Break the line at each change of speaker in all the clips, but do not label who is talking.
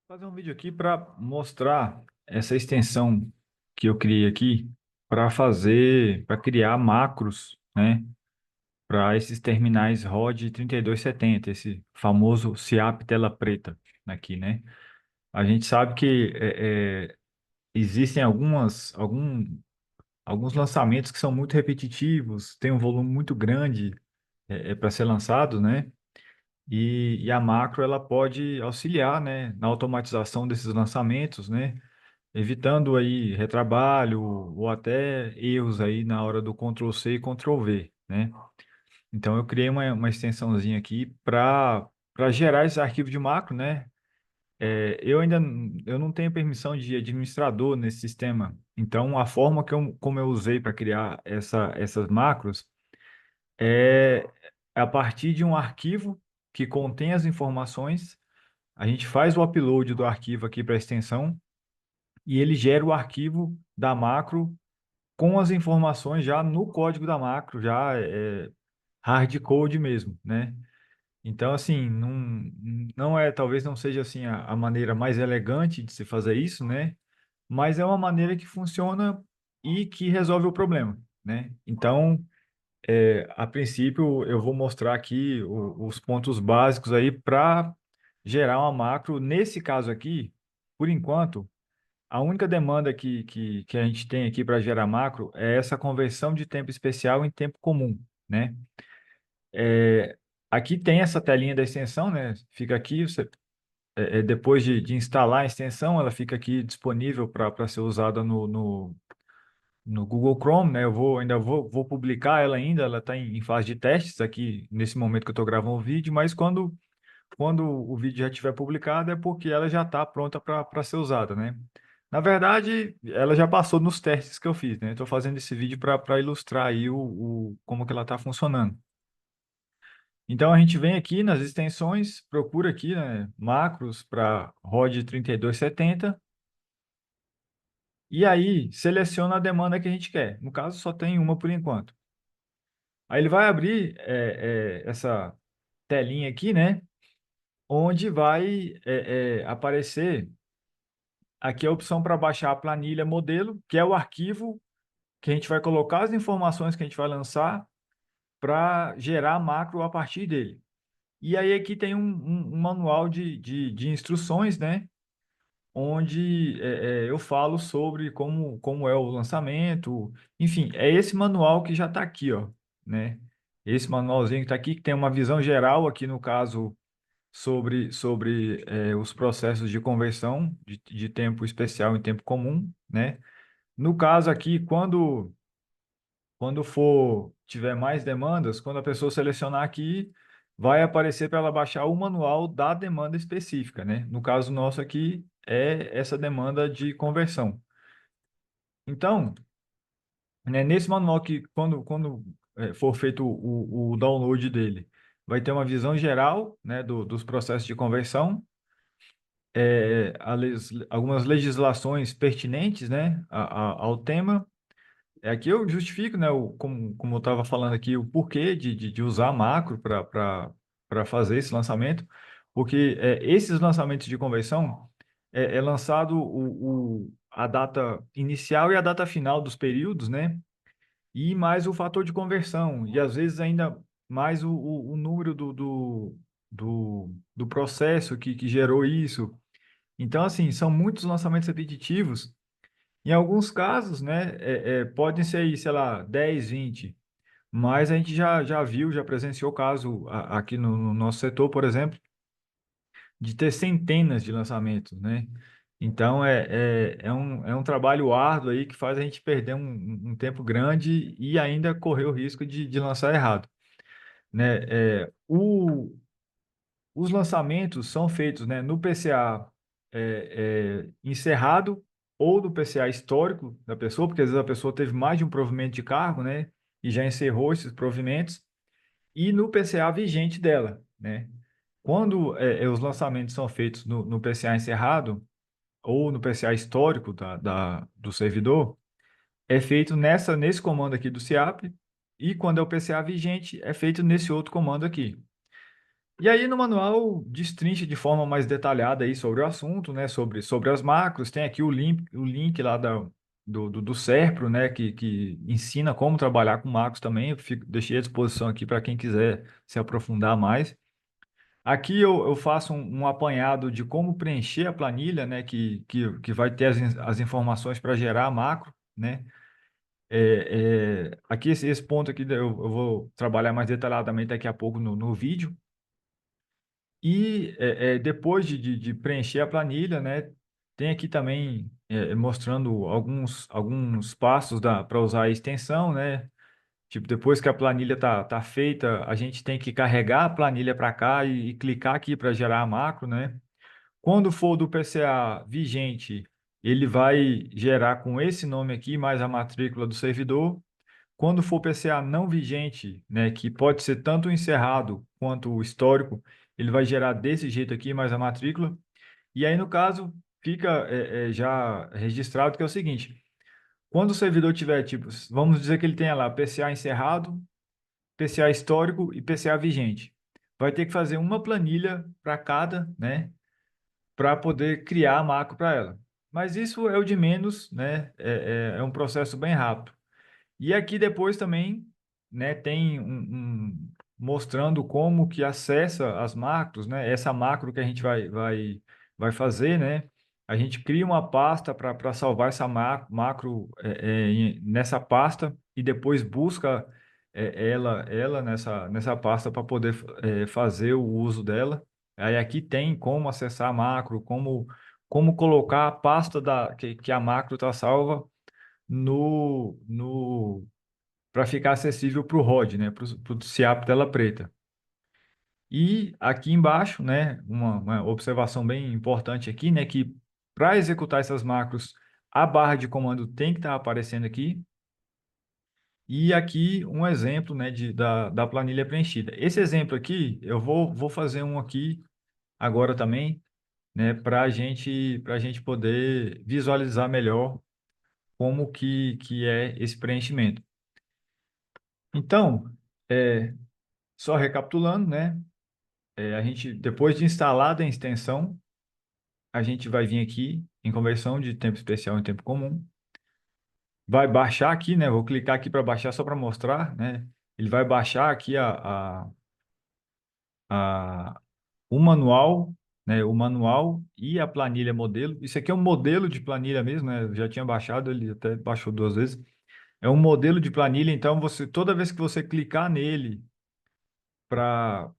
Fazer um vídeo aqui para mostrar essa extensão que eu criei aqui para criar macros, né, para esses terminais ROD 3270, esse famoso SIAP tela preta aqui, né? A gente sabe que existem alguns lançamentos que são muito repetitivos, tem um volume muito grande para ser lançado, né? E a macro ela pode auxiliar, né, na automatização desses lançamentos, né? Evitando aí retrabalho ou até erros aí na hora do Ctrl C e Ctrl V, né? Então eu criei uma extensãozinha aqui para gerar esse arquivo de macro, né? Eu não tenho permissão de administrador nesse sistema. Então a forma como eu usei para criar essas macros é a partir de um arquivo que contém as informações. A gente faz o upload do arquivo aqui para a extensão e ele gera o arquivo da macro com as informações já no código da macro, já hard code mesmo, né? Então, assim, não é, talvez não seja assim a maneira mais elegante de se fazer isso, né? Mas é uma maneira que funciona e que resolve o problema, né? Então, a princípio, eu vou mostrar aqui os pontos básicos aí para gerar uma macro. Nesse caso aqui, por enquanto, a única demanda que a gente tem aqui para gerar macro é essa conversão de tempo especial em tempo comum, né? É, aqui tem essa telinha da extensão, né? Fica aqui, depois de instalar a extensão, ela fica aqui disponível para ser usada no Google Chrome, né? Vou publicar ela ainda, ela está em fase de testes aqui nesse momento que eu estou gravando o vídeo, mas quando o vídeo já estiver publicado é porque ela já está pronta para ser usada, né? Na verdade, ela já passou nos testes que eu fiz, né? Estou fazendo esse vídeo para ilustrar aí como que ela está funcionando. Então, a gente vem aqui nas extensões, procura aqui, né, macros para ROD 3270 e aí seleciona a demanda que a gente quer. No caso, só tem uma por enquanto. Aí ele vai abrir essa telinha aqui, né? Onde vai aparecer aqui a opção para baixar a planilha modelo, que é o arquivo que a gente vai colocar as informações que a gente vai lançar para gerar macro a partir dele. E aí aqui tem um manual de instruções, né? Onde eu falo sobre como é o lançamento. Enfim, é esse manual que já está aqui, ó, né? Esse manualzinho que está aqui, que tem uma visão geral aqui, no caso, sobre os processos de conversão de tempo especial em tempo comum, né? No caso aqui, quando for tiver mais demandas, quando a pessoa selecionar aqui, vai aparecer para ela baixar o manual da demanda específica, né? No caso nosso aqui é essa demanda de conversão. Então, né, nesse manual que quando for feito o download dele, vai ter uma visão geral, né, dos processos de conversão, algumas legislações pertinentes, né, ao tema. Aqui eu justifico, né, como eu estava falando aqui, o porquê de usar macro para fazer esse lançamento, porque esses lançamentos de conversão é lançado a data inicial e a data final dos períodos, né, e mais o fator de conversão, e às vezes ainda mais o número do processo que gerou isso. Então, assim, são muitos lançamentos repetitivos em alguns casos, né, podem ser aí, sei lá, 10, 20, mas a gente já viu, já presenciou caso aqui no nosso setor, por exemplo, de ter centenas de lançamentos, né? Então, é um trabalho árduo aí que faz a gente perder um tempo grande e ainda correr o risco de lançar errado, né? Os lançamentos são feitos, né, no PCA encerrado ou do PCA histórico da pessoa, porque às vezes a pessoa teve mais de um provimento de cargo, né, e já encerrou esses provimentos, e no PCA vigente dela, né. Quando os lançamentos são feitos no PCA encerrado ou no PCA histórico do servidor, é feito nesse comando aqui do SIAP, e quando é o PCA vigente, é feito nesse outro comando aqui. E aí no manual destrincha de forma mais detalhada aí sobre o assunto, né? Sobre as macros. Tem aqui o link lá do Serpro, né? Que ensina como trabalhar com macros também. Deixei à disposição aqui para quem quiser se aprofundar mais. Aqui eu faço um apanhado de como preencher a planilha, né? Que vai ter as informações para gerar a macro, né? Aqui esse ponto aqui eu vou trabalhar mais detalhadamente daqui a pouco no vídeo. E depois de preencher a planilha, né, tem aqui também mostrando alguns passos para usar a extensão, né? Tipo, depois que a planilha tá feita, a gente tem que carregar a planilha para cá e clicar aqui para gerar a macro, né? Quando for do PCA vigente, ele vai gerar com esse nome aqui, mais a matrícula do servidor. Quando for PCA não vigente, né, que pode ser tanto o encerrado quanto o histórico, ele vai gerar desse jeito aqui, mais a matrícula. E aí, no caso, fica já registrado que é o seguinte: quando o servidor tiver, tipo, vamos dizer que ele tenha lá PCA encerrado, PCA histórico e PCA vigente, vai ter que fazer uma planilha para cada, né, para poder criar a macro para ela. Mas isso é o de menos, né? É um processo bem rápido. E aqui depois também, né, tem mostrando como que acessa as macros, né? Essa macro que a gente vai fazer, né? A gente cria uma pasta para salvar essa macro nessa pasta e depois busca ela nessa pasta para poder fazer o uso dela. Aí aqui tem como acessar a macro, como colocar a pasta que a macro está salva no para ficar acessível para o ROD, né, para o SIAP tela preta. E aqui embaixo, né, uma observação bem importante aqui, né, que para executar essas macros, a barra de comando tem que estar aparecendo aqui. E aqui um exemplo, né, da planilha preenchida. Esse exemplo aqui, eu vou fazer um aqui agora também, né, para gente poder visualizar melhor como que é esse preenchimento. Então, é, só recapitulando, né? A gente, depois de instalada a extensão, a gente vai vir aqui em conversão de tempo especial em tempo comum. Vai baixar aqui, né? Vou clicar aqui para baixar só para mostrar, né? Ele vai baixar aqui a, o manual, né? O manual e a planilha modelo. Isso aqui é um modelo de planilha mesmo, né? Eu já tinha baixado, ele até baixou duas vezes. É um modelo de planilha, então toda vez que você clicar nele para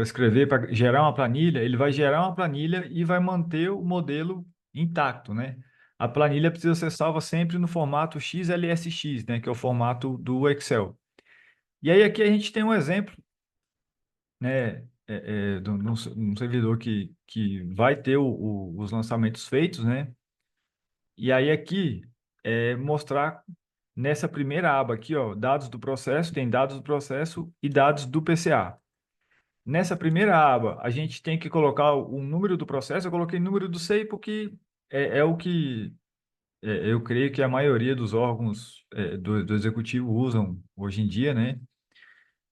escrever, para gerar uma planilha, ele vai gerar uma planilha e vai manter o modelo intacto, né? A planilha precisa ser salva sempre no formato XLSX, né? Que é o formato do Excel. E aí aqui a gente tem um exemplo, né? Num servidor que vai ter os lançamentos feitos, né? E aí aqui mostrar nessa primeira aba aqui, ó, dados do processo, tem dados do processo e dados do PCA. Nessa primeira aba, a gente tem que colocar o número do processo. Eu coloquei número do SEI porque é o que eu creio que a maioria dos órgãos do executivo usam hoje em dia, né?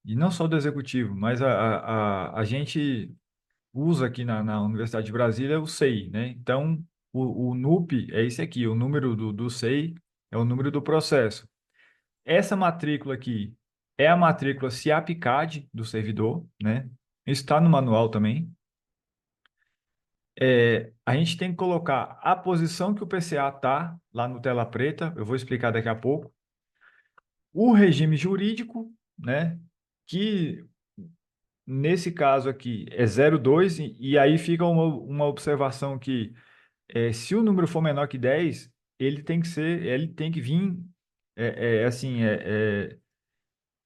E não só do executivo, mas a gente usa aqui na Universidade de Brasília o SEI, né? Então, o NUP é esse aqui, o número do SEI é o número do processo. Essa matrícula aqui é a matrícula CIAP-CAD do servidor, né? Isso está no manual também. A gente tem que colocar a posição que o PCA está lá no tela preta, eu vou explicar daqui a pouco. O regime jurídico, né? Que nesse caso aqui é 02, e aí fica uma observação que se o número for menor que 10, ele tem que vir assim,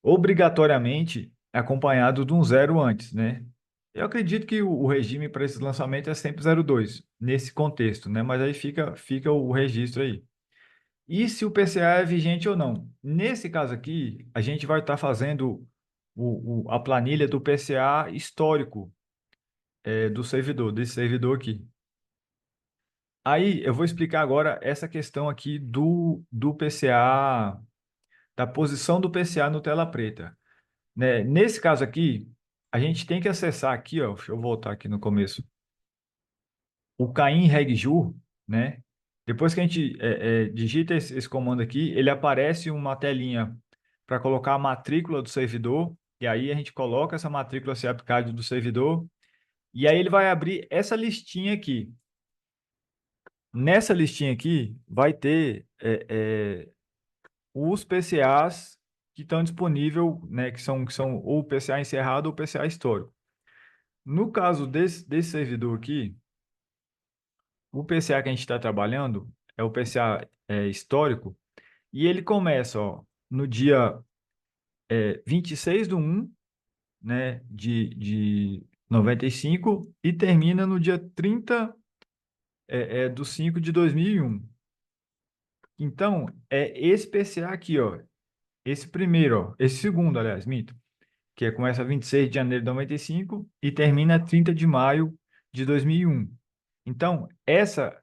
obrigatoriamente acompanhado de um zero antes, né? Eu acredito que o regime para esse lançamento é sempre 02 nesse contexto, né? Mas aí fica o registro aí. E se o PCA é vigente ou não? Nesse caso aqui, a gente vai estar fazendo a planilha do PCA histórico do servidor, desse servidor aqui. Aí eu vou explicar agora essa questão aqui do PCA, da posição do PCA no tela preta, né? Nesse caso aqui, a gente tem que acessar aqui, ó, deixa eu voltar aqui no começo, o Caim Regjur, né? Depois que a gente digita esse comando aqui, ele aparece uma telinha para colocar a matrícula do servidor, e aí a gente coloca essa matrícula CAPCAD do servidor, e aí ele vai abrir essa listinha aqui. Nessa listinha aqui vai ter os PCAs que estão disponíveis, né, que são ou PCA encerrado ou PCA histórico. No caso desse servidor aqui, o PCA que a gente está trabalhando é o PCA histórico, e ele começa ó, no dia 26 do 1, né, de 95 e termina no dia 30 do 5 de 2001. Então, é esse PCA aqui, ó, esse primeiro, ó, esse segundo, aliás, minto, que começa 26 de janeiro de 95 e termina 30 de maio de 2001. Então, essa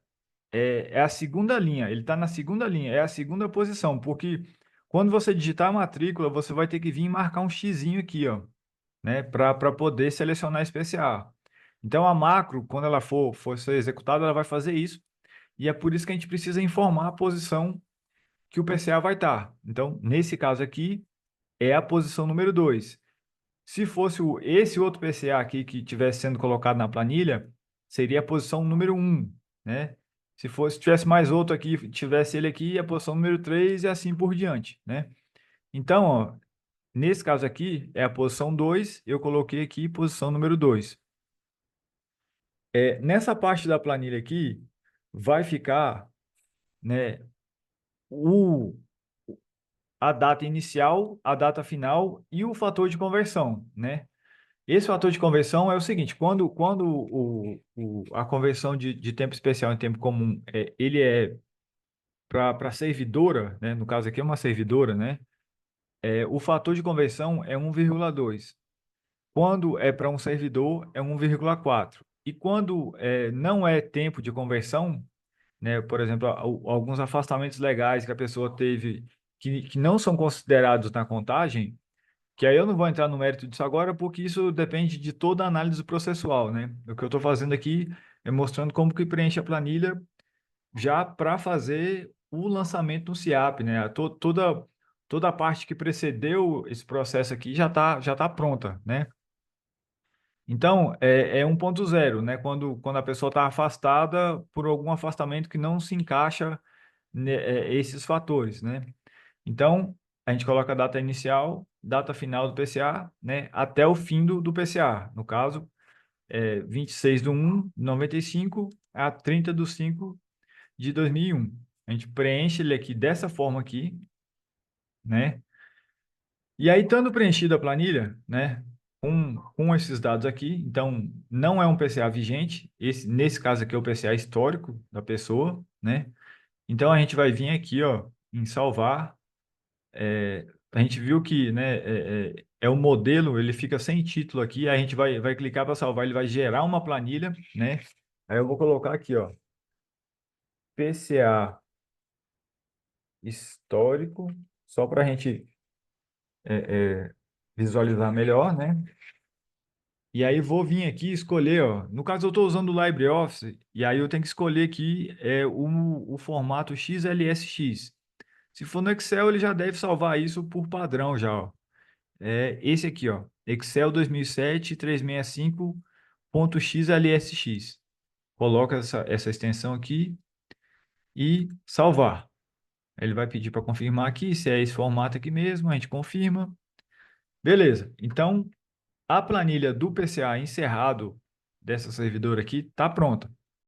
é a segunda linha, ele está na segunda linha, é a segunda posição, porque quando você digitar a matrícula, você vai ter que vir e marcar um xizinho aqui, ó, né, para poder selecionar esse PCA. Então, a macro, quando ela for ser executada, ela vai fazer isso, e é por isso que a gente precisa informar a posição que o PCA vai estar. Então, nesse caso aqui, é a posição número 2. Se fosse esse outro PCA aqui que tivesse sendo colocado na planilha, seria a posição número 1, né? Se tivesse mais outro aqui, tivesse ele aqui, a posição número 3 e assim por diante, né? Então, ó, nesse caso aqui, é a posição 2, eu coloquei aqui posição número 2. Nessa parte da planilha aqui, vai ficar, né, o, a data inicial, a data final e o fator de conversão, né? Esse fator de conversão é o seguinte, quando a conversão de tempo especial em tempo comum, ele é para servidora, né? No caso aqui é uma servidora, né? O fator de conversão é 1,2. Quando é para um servidor, é 1,4. E quando não é tempo de conversão, né? Por exemplo, alguns afastamentos legais que a pessoa teve que não são considerados na contagem, que aí eu não vou entrar no mérito disso agora, porque isso depende de toda a análise processual, né? O que eu estou fazendo aqui é mostrando como que preenche a planilha já para fazer o lançamento no SIAP, né? Toda a parte que precedeu esse processo aqui já tá pronta, né? Então, é 1.0, né? Quando a pessoa está afastada por algum afastamento que não se encaixa, né, esses fatores, né? Então, a gente coloca a data inicial, data final do PCA, né, até o fim do PCA. No caso, 26 de 1 de 95 a 30 de 5 de 2001. A gente preenche ele aqui dessa forma aqui, né? E aí, estando preenchida a planilha, né, com esses dados aqui, então, não é um PCA vigente, nesse caso aqui é o PCA histórico da pessoa, né? Então, a gente vai vir aqui, ó, em salvar. A gente viu que, né, o modelo, ele fica sem título aqui, a gente vai clicar para salvar, ele vai gerar uma planilha, né? Aí eu vou colocar aqui, ó, PCA histórico, só para a gente é, visualizar melhor, né? E aí vou vir aqui e escolher, ó, no caso eu estou usando o LibreOffice, e aí eu tenho que escolher aqui o formato XLSX. Se for no Excel, ele já deve salvar isso por padrão já, ó. Esse aqui, ó, Excel 2007 365.xlsx. Coloca essa extensão aqui e salvar. Ele vai pedir para confirmar aqui se é esse formato aqui mesmo, a gente confirma. Beleza. Então, a planilha do PCA encerrado dessa servidora aqui está pronta.